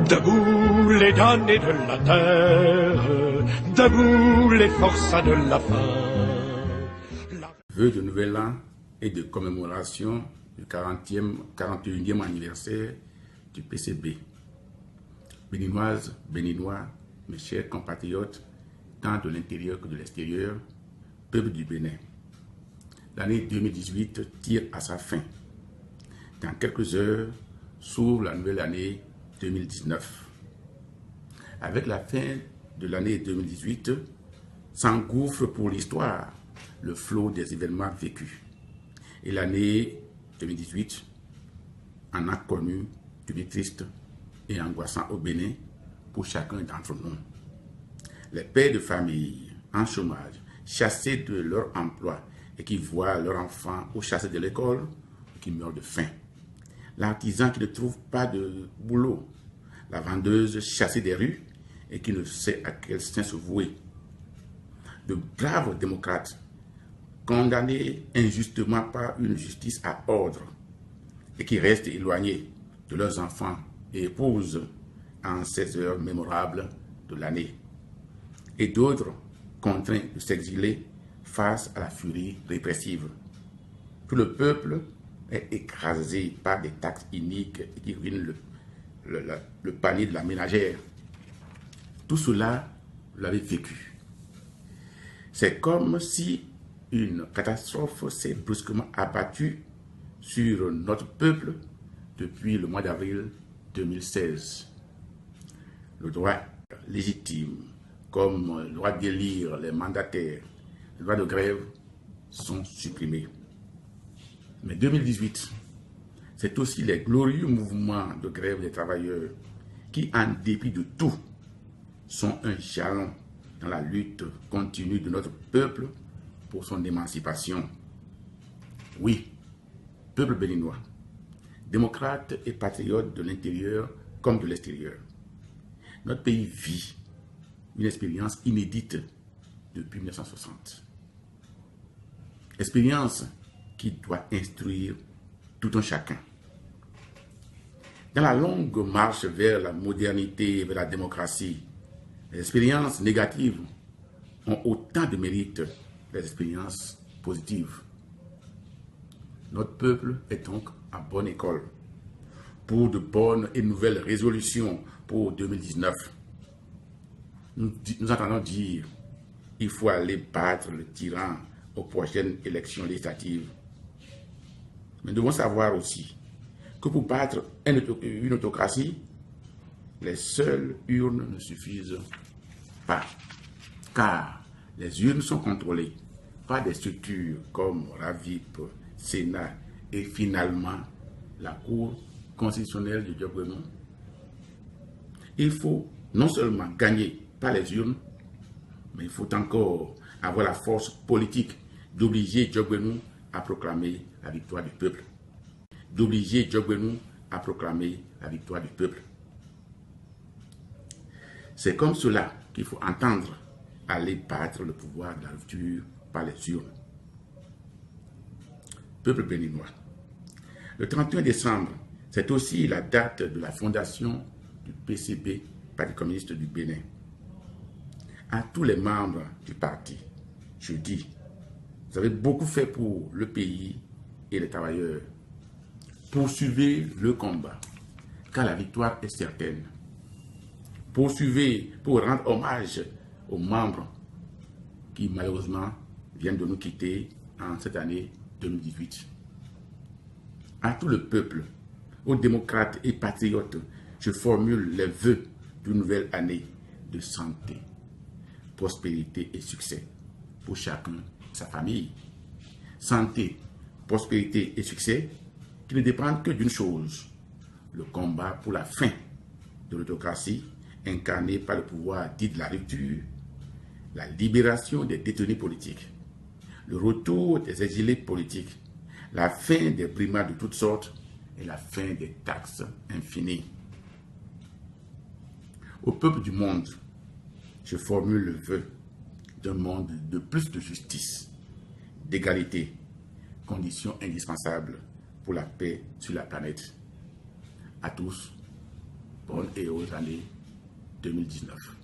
Debout les damnés de la terre, debout les forçats de la faim. Vœux de nouvel an et de commémoration du 41e anniversaire du PCB. Béninoises, Béninois, mes chers compatriotes, tant de l'intérieur que de l'extérieur, peuple du Bénin. L'année 2018 tire à sa fin. Dans quelques heures, s'ouvre la nouvelle année 2019. Avec la fin de l'année 2018, s'engouffre pour l'histoire le flot des événements vécus. Et l'année 2018 en a connu du plus triste et angoissant au Bénin pour chacun d'entre nous. Les pères de famille en chômage, chassés de leur emploi et qui voient leurs enfants ou chassés de l'école ou qui meurent de faim. L'artisan qui ne trouve pas de boulot, la vendeuse chassée des rues et qui ne sait à quel saint se vouer. De braves démocrates condamnés injustement par une justice à ordre et qui restent éloignés de leurs enfants et épouses en ces heures mémorables de l'année. Et d'autres contraints de s'exiler face à la furie répressive. Tout le peuple est écrasé par des taxes iniques et qui ruinent le panier de la ménagère. Tout cela, vous l'avez vécu. C'est comme si une catastrophe s'est brusquement abattue sur notre peuple depuis le mois d'avril 2016. Le droit légitime, comme le droit d'élire les mandataires, le droit de grève, sont supprimés. Mais 2018, c'est aussi les glorieux mouvements de grève des travailleurs qui, en dépit de tout, sont un jalon dans la lutte continue de notre peuple pour son émancipation. Oui, peuple béninois, démocrate et patriote de l'intérieur comme de l'extérieur. Notre pays vit une expérience inédite depuis 1960. Expérience qui doit instruire tout un chacun. Dans la longue marche vers la modernité et vers la démocratie, les expériences négatives ont autant de mérite que les expériences positives. Notre peuple est donc à bonne école pour de bonnes et nouvelles résolutions pour 2019. Nous entendons dire qu'il faut aller battre le tyran aux prochaines élections législatives. Mais nous devons savoir aussi que pour battre une autocratie, les seules urnes ne suffisent pas. Car les urnes sont contrôlées par des structures comme RAVIP, Sénat et finalement la Cour constitutionnelle du Diop-Grenou. Il faut non seulement gagner par les urnes, mais il faut encore avoir la force politique d'obliger Diop-Grenou à proclamer la victoire du peuple. D'obliger Diop-Grenou à proclamer la victoire du peuple. C'est comme cela qu'il faut entendre aller battre le pouvoir de la rupture par les urnes. Peuple béninois. Le 31 décembre, c'est aussi la date de la fondation du PCB, Parti communiste du Bénin. À tous les membres du parti, je dis, vous avez beaucoup fait pour le pays et les travailleurs. Poursuivez le combat, car la victoire est certaine. Poursuivez pour rendre hommage aux membres qui malheureusement viennent de nous quitter en cette année 2018. À tout le peuple, aux démocrates et patriotes, je formule les vœux d'une nouvelle année de santé, prospérité et succès pour chacun et sa famille. Santé, prospérité et succès qui ne dépendent que d'une chose, le combat pour la fin de l'autocratie incarnée par le pouvoir dit de la rupture, la libération des détenus politiques, le retour des exilés politiques, la fin des brimades de toutes sortes et la fin des taxes infinies. Au peuple du monde, je formule le vœu d'un monde de plus de justice, d'égalité, condition indispensable pour la paix sur la planète. À tous, bonne et heureuse année 2019.